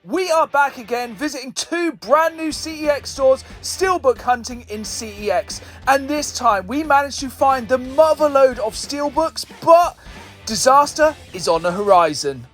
We are back again visiting two brand new CEX stores, Steelbook Hunting in CEX. And this time we managed to find the motherload of Steelbooks, but disaster is on the horizon.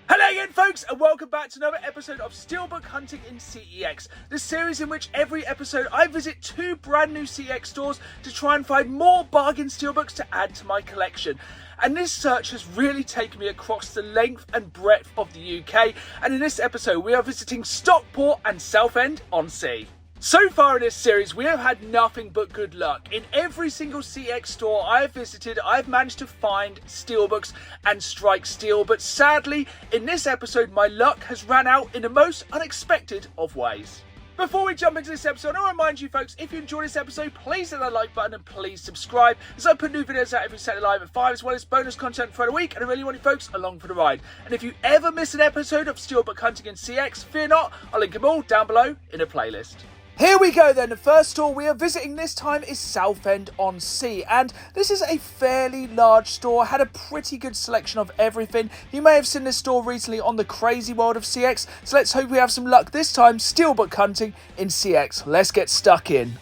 Hello again folks, and welcome back to another episode of Steelbook Hunting in CEX, the series in which every episode I visit two brand new CEX stores to try and find more bargain steelbooks to add to my collection. And this search has really taken me across the length and breadth of the UK, and in this episode we are visiting Stockport and Southend-On-Sea. So far in this series, we have had nothing but good luck. In every single CEX store I have visited, I've managed to find Steelbooks and strike steel. But sadly, in this episode, my luck has ran out in the most unexpected of ways. Before we jump into this episode, I want to remind you folks, if you enjoyed this episode, please hit that like button and please subscribe, as I put new videos out every Saturday live at 5, as well as bonus content for the week, and I really want you folks along for the ride. And if you ever miss an episode of Steelbook Hunting in CEX, fear not, I'll link them all down below in a playlist. Here we go then. The first store we are visiting this time is Southend-On-Sea, and this is a fairly large store, had a pretty good selection of everything. You may have seen this store recently on the crazy world of CEX, so let's hope we have some luck this time. Steelbook Hunting in CEX. Let's get stuck in.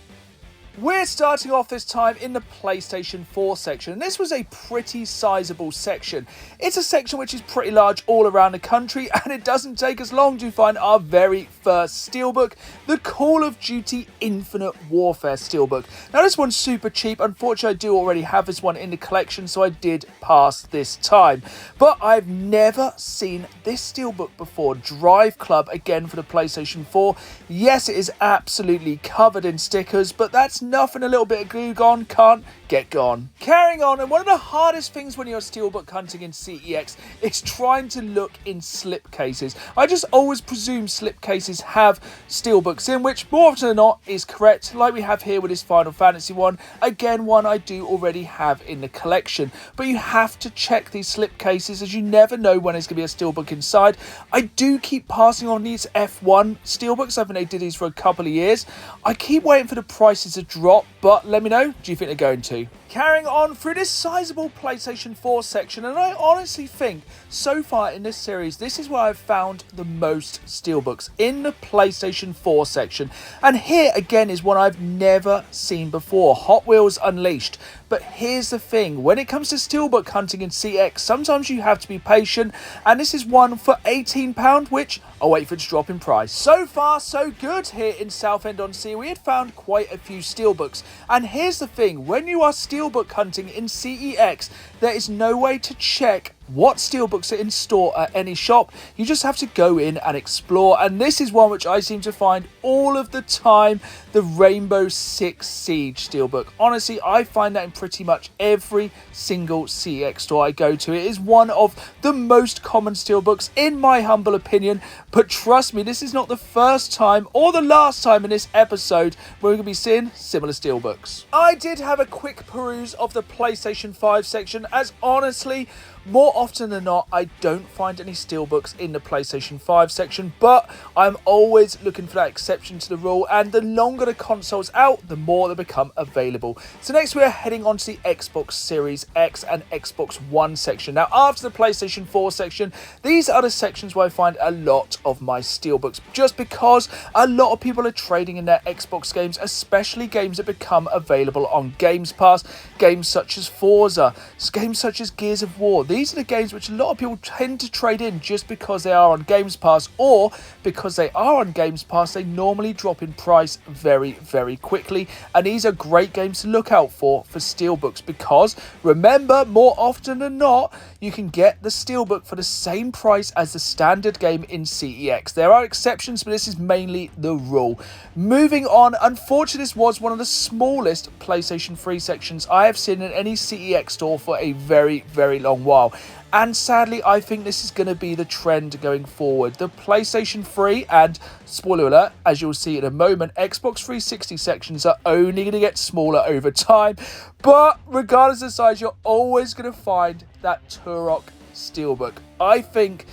We're starting off this time in the PlayStation 4 section, and this was a pretty sizable section. It's a section which is pretty large all around the country, and it doesn't take us long to find our very first steelbook, the Call of Duty Infinite Warfare steelbook. Now this one's super cheap. Unfortunately, I do already have this one in the collection, so I did pass this time. But I've never seen this steelbook before. Drive Club, again for the PlayStation 4. Yes, it is absolutely covered in stickers, but that's nothing a little bit of glue gone can't get gone. Carrying on, and one of the hardest things when you're steelbook hunting in CEX is trying to look in slipcases. I just always presume slipcases have steelbooks in, which more often than not is correct, like we have here with this Final Fantasy one. Again, one I do already have in the collection, but you have to check these slipcases, as you never know when there's going to be a steelbook inside. I do keep passing on these F1 steelbooks. I think they did these for a couple of years. I keep waiting for the prices to drop, but let me know, do you think they're going to? Carrying on through this sizable PlayStation 4 section, and I honestly think so far in this series, this is where I've found the most steelbooks, in the PlayStation 4 section. And here again is one I've never seen before, Hot Wheels Unleashed. But here's the thing, when it comes to steelbook hunting in CEX, sometimes you have to be patient, and this is one for £18, which I'll wait for it to drop in price. So far so good here in Southend-On-Sea. We had found quite a few steelbooks, and here's the thing, when you are steelbook hunting in CEX, there is no way to check what steelbooks are in store at any shop. You just have to go in and explore, and this is one which I seem to find all of the time, the Rainbow Six Siege steelbook. Honestly, I find that in pretty much every single CEX store I go to. It is one of the most common steelbooks in my humble opinion, but trust me, this is not the first time or the last time in this episode where we're going to be seeing similar steelbooks. I did have a quick peruse of the PlayStation 5 section, as honestly, more often than not, I don't find any steelbooks in the PlayStation 5 section, but I'm always looking for that exception to the rule, and the longer the console's out, the more they become available. So next we are heading on to the Xbox Series X and Xbox One section. Now after the PlayStation 4 section, these are the sections where I find a lot of my steelbooks, just because a lot of people are trading in their Xbox games, especially games that become available on Games Pass, games such as Forza, games such as Gears of War. These are the games which a lot of people tend to trade in just because they are on Games Pass, or because they are on Games Pass, they normally drop in price very, very quickly. And these are great games to look out for steelbooks, because remember, more often than not, you can get the steelbook for the same price as the standard game in CEX. There are exceptions, but this is mainly the rule. Moving on, unfortunately, this was one of the smallest PlayStation 3 sections I have seen in any CEX store for a very, very long while. And sadly, I think this is going to be the trend going forward. The PlayStation 3 and, spoiler alert, as you'll see in a moment, Xbox 360 sections are only going to get smaller over time. But regardless of size, you're always going to find that Turok steelbook. I think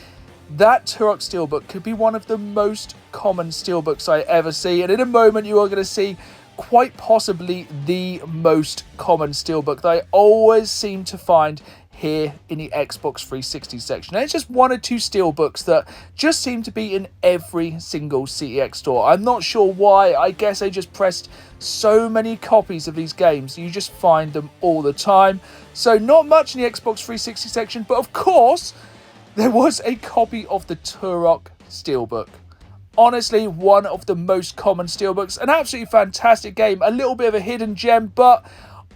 That Turok Steelbook could be one of the most common Steelbooks I ever see, and in a moment you are going to see quite possibly the most common Steelbook that I always seem to find here in the Xbox 360 section. And it's just one or two Steelbooks that just seem to be in every single CEX store. I'm not sure why. I guess I just pressed so many copies of these games. You just find them all the time. So not much in the Xbox 360 section, but of course there was a copy of the Turok Steelbook. Honestly, one of the most common Steelbooks. An absolutely fantastic game. A little bit of a hidden gem, but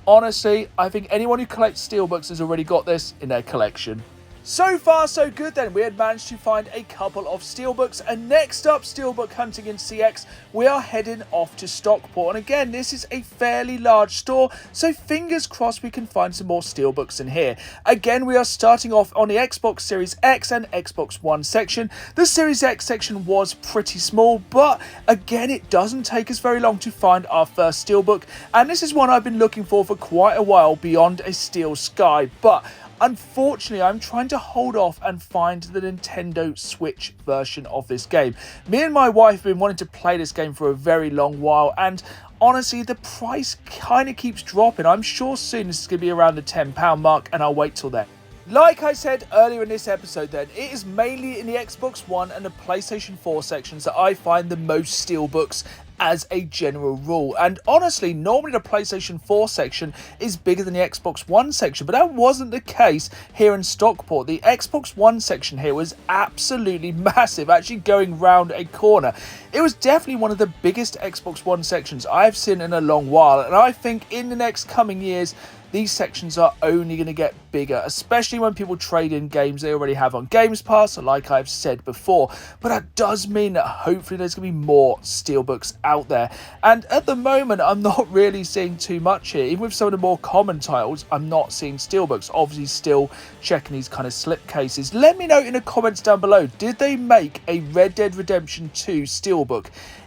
honestly, I think anyone who collects Steelbooks has already got this in their collection. So far, so good then. We had managed to find a couple of Steelbooks, and next up, Steelbook Hunting in CEX, we are heading off to Stockport. And again, this is a fairly large store, so fingers crossed we can find some more Steelbooks in here. Again, we are starting off on the Xbox Series X and Xbox One section. The Series X section was pretty small, but again, it doesn't take us very long to find our first Steelbook, and this is one I've been looking for quite a while, Beyond a Steel Sky, but unfortunately, I'm trying to hold off and find the Nintendo Switch version of this game. Me and my wife have been wanting to play this game for a very long while, and honestly, the price kind of keeps dropping. I'm sure soon this is going to be around the £10 mark, and I'll wait till then. Like I said earlier in this episode then, it is mainly in the Xbox One and the PlayStation 4 sections that I find the most Steelbooks as a general rule. And honestly, normally the PlayStation 4 section is bigger than the Xbox One section, but that wasn't the case here in Stockport. The Xbox One section here was absolutely massive, actually going round a corner. It was definitely one of the biggest Xbox One sections I've seen in a long while, and I think in the next coming years, these sections are only going to get bigger, especially when people trade in games they already have on Games Pass, like I've said before. But that does mean that hopefully there's going to be more Steelbooks out there. And at the moment, I'm not really seeing too much here. Even with some of the more common titles, I'm not seeing Steelbooks. Obviously, still checking these kind of slipcases. Let me know in the comments down below, did they make a Red Dead Redemption 2 Steelbook?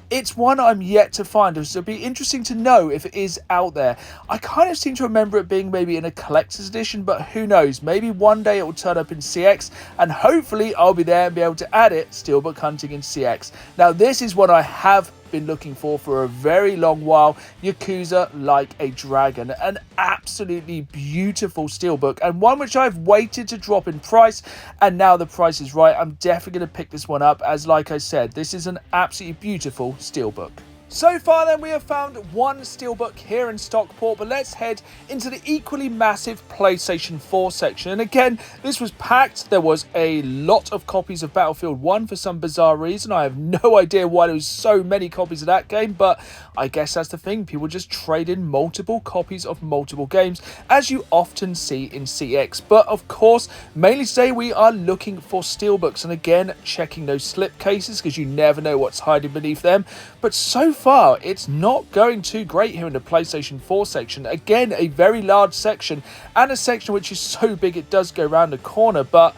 It's one I'm yet to find, so it'll be interesting to know if it is out there. I kind of seem to remember it being maybe in a collector's edition, but who knows? Maybe one day it will turn up in CX, and hopefully I'll be there and be able to add it, Steelbook Hunting in CX. Now, this is what I have been looking for a very long while. Yakuza Like a Dragon, an absolutely beautiful Steelbook, and one which I've waited to drop in price, and now the price is right. I'm definitely going to pick this one up, as like I said, this is an absolutely beautiful Steelbook. So far then, we have found one Steelbook here in Stockport, but let's head into the equally massive PlayStation 4 section. And again, this was packed. There was a lot of copies of Battlefield 1 for some bizarre reason. I have no idea why there was so many copies of that game, but I guess that's the thing. People just trade in multiple copies of multiple games, as you often see in CX. But of course, mainly today we are looking for Steelbooks, and again, checking those slipcases, because you never know what's hiding beneath them. But so far, it's not going too great here in the PlayStation 4 section. Again, a very large section, and a section which is so big it does go around the corner, but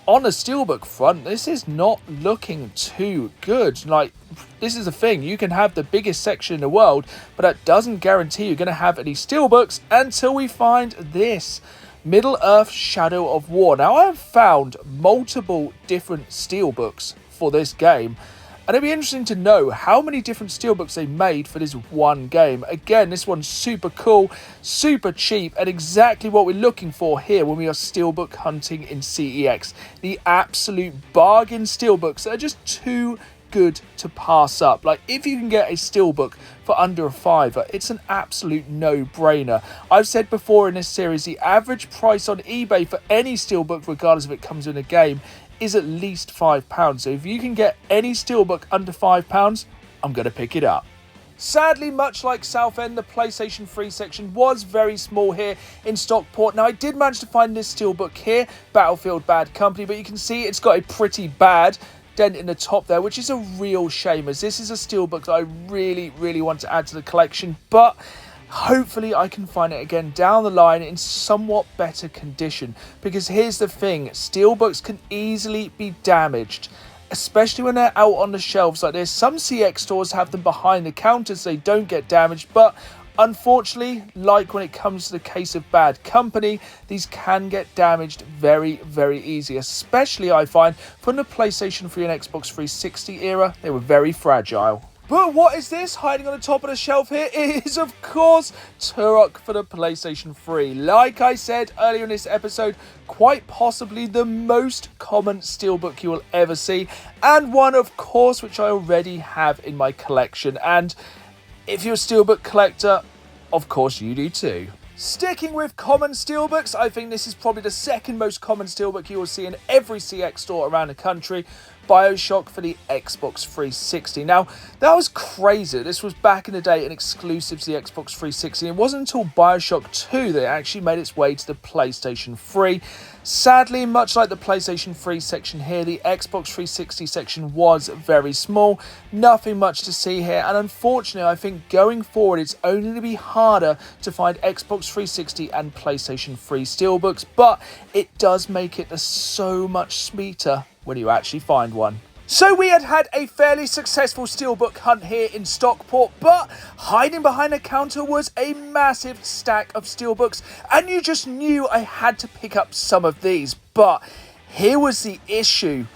on the Steelbook front, this is not looking too good. Like, this is the thing, you can have the biggest section in the world, but that doesn't guarantee you're going to have any Steelbooks until we find this Middle-earth Shadow of War. Now, I have found multiple different Steelbooks for this game, and it'd be interesting to know how many different Steelbooks they made for this one game. Again, this one's super cool, super cheap, and exactly what we're looking for here when we are Steelbook hunting in CEX. The absolute bargain Steelbooks that are just too good to pass up. Like, if you can get a Steelbook for under a £5, it's an absolute no-brainer. I've said before in this series, the average price on eBay for any Steelbook, regardless if it comes in a game, is at least £5. So if you can get any Steelbook under £5, I'm going to pick it up. Sadly, much like Southend, the PlayStation 3 section was very small here in Stockport. Now, I did manage to find this Steelbook here, Battlefield Bad Company, but you can see it's got a pretty bad dent in the top there, which is a real shame, as this is a Steelbook that I really want to add to the collection, but hopefully I can find it again down the line in somewhat better condition, because here's the thing, Steelbooks can easily be damaged, especially when they're out on the shelves like this. Some CX stores have them behind the counter so they don't get damaged, but Unfortunately, like when it comes to the case of bad company, these can get damaged very, very easy, especially I find from the PlayStation 3 and Xbox 360 era, they were very fragile. But what is this hiding on the top of the shelf here? It is, of course, Turok for the PlayStation 3. Like I said earlier in this episode, quite possibly the most common Steelbook you will ever see, and one, of course, which I already have in my collection. And if you're a Steelbook collector, of course you do too. Sticking with common Steelbooks, I think this is probably the second most common Steelbook you will see in every CX store around the country. BioShock for the Xbox 360. Now, that was crazy. This was back in the day an exclusive to the Xbox 360. It wasn't until BioShock 2 that it actually made its way to the PlayStation 3. Sadly, much like the PlayStation 3 section here, the Xbox 360 section was very small. Nothing much to see here, and unfortunately, I think going forward, it's only going to be harder to find Xbox 360 and PlayStation 3 Steelbooks, but it does make it so much sweeter when you actually find one. So we had a fairly successful Steelbook hunt here in Stockport, but hiding behind the counter was a massive stack of Steelbooks, and you just knew I had to pick up some of these. But here was the issue.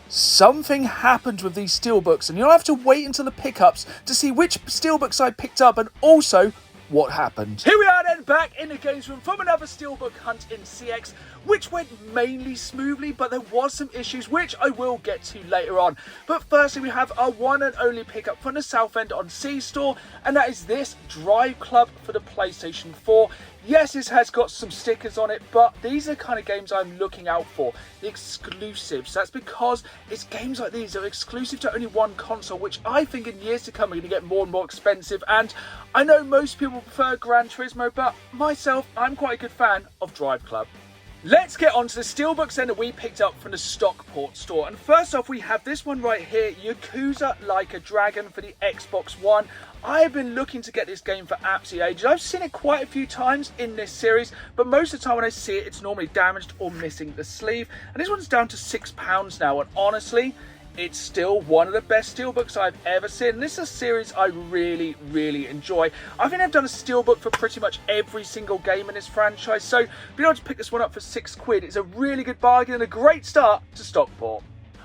Something happened with these Steelbooks, and you'll have to wait until the pickups to see which Steelbooks I picked up and also what happened. Here we are then, back in the games room from another Steelbook Hunt in CX, which went mainly smoothly, but there was some issues which I will get to later on. But firstly, we have our one and only pickup from the Southend-On-Sea store, and that is this Drive Club for the PlayStation 4. Yes, this has got some stickers on it, but these are the kind of games I'm looking out for, the exclusives. That's because it's games like these that are exclusive to only one console, which I think in years to come are going to get more and more expensive. And I know most people prefer Gran Turismo, but myself, I'm quite a good fan of Drive Club. Let's get on to the Steelbooks then that we picked up from the Stockport store. And first off, we have this one right here, Yakuza Like a Dragon for the Xbox One. I have been looking to get this game for absolutely ages. I've seen it quite a few times in this series, but most of the time when I see it, it's normally damaged or missing the sleeve. And this one's down to £6 now, and honestly, it's still one of the best Steelbooks I've ever seen. This is a series I really, really enjoy. I think I've done a Steelbook for pretty much every single game in this franchise, so being able to pick this one up for £6 is a really good bargain and a great start to Stockport.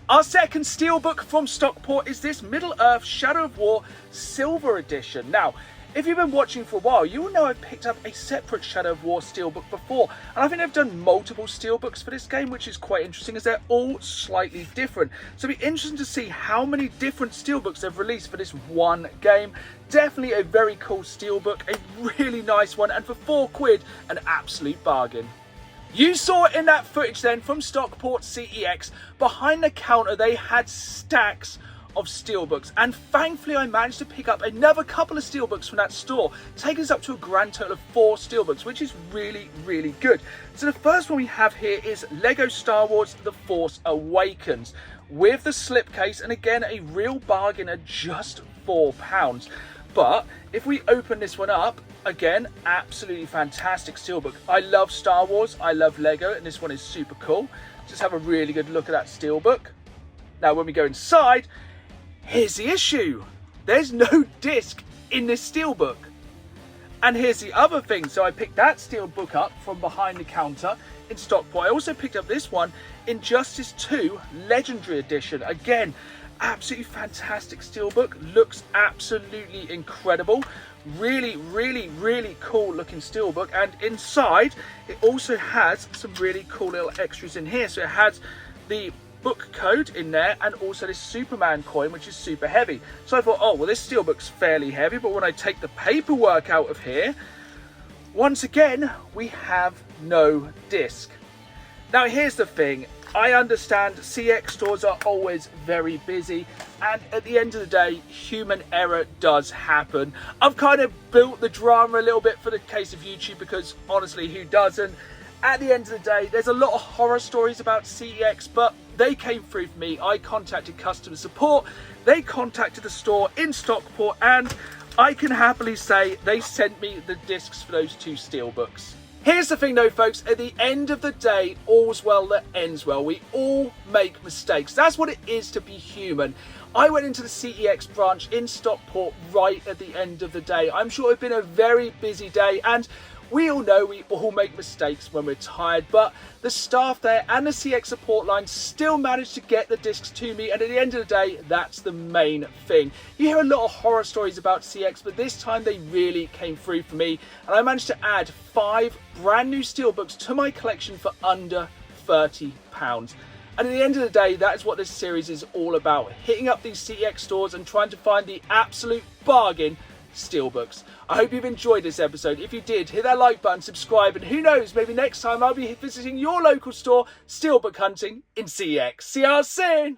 Our second Steelbook from Stockport is this Middle-earth Shadow of War Silver Edition. Now, if you've been watching for a while, you will know I've picked up a separate Shadow of War Steelbook before, and I think I've done multiple Steelbooks for this game, which is quite interesting as they're all slightly different. So it'll be interesting to see how many different Steelbooks they've released for this one game. Definitely a very cool Steelbook, a really nice one, and for £4, an absolute bargain. You saw it in that footage then from Stockport CEX. Behind the counter they had stacks of Steelbooks, and thankfully I managed to pick up another couple of Steelbooks from that store, taking us up to a grand total of 4 Steelbooks, which is really, really good. So the first one we have here is Lego Star Wars The Force Awakens with the slipcase, and again a real bargain at just £4. But if we open this one up, again, absolutely fantastic Steelbook. I love Star Wars, I love Lego, and this one is super cool. Just have a really good look at that Steelbook. Now when we go inside, here's the issue. There's no disc in this Steelbook. And here's the other thing. So I picked that Steelbook up from behind the counter in Stockport. I also picked up this one, Injustice 2 Legendary Edition. Again, absolutely fantastic Steelbook. Looks absolutely incredible. Really, really, really cool looking Steelbook. And inside, it also has some really cool little extras in here. So it has the book code in there and also this Superman coin, which is super heavy. So I thought, oh well, this Steelbook's fairly heavy, but when I take the paperwork out of here, once again we have no disc. Now here's the thing, I understand CX stores are always very busy, and at the end of the day, human error does happen. I've kind of built the drama a little bit for the case of YouTube, because honestly, who doesn't? At the end of the day, there's a lot of horror stories about CEX, but they came through for me. I contacted customer support, they contacted the store in Stockport, and I can happily say they sent me the discs for those 2 Steelbooks. Here's the thing though, folks, at the end of the day, all's well that ends well. We all make mistakes. That's what it is to be human. I went into the CEX branch in Stockport right at the end of the day. I'm sure it's been a very busy day, and we all know we all make mistakes when we're tired, but the staff there and the CX support line still managed to get the discs to me, and at the end of the day, that's the main thing. You hear a lot of horror stories about CX, but this time they really came through for me, and I managed to add 5 brand new Steelbooks to my collection for under £30. And at the end of the day, that is what this series is all about, hitting up these CEX stores and trying to find the absolute bargain Steelbooks. I hope you've enjoyed this episode. If you did, hit that like button, subscribe, and who knows, maybe next time I'll be visiting your local store, Steelbook Hunting in CEX. See you all soon!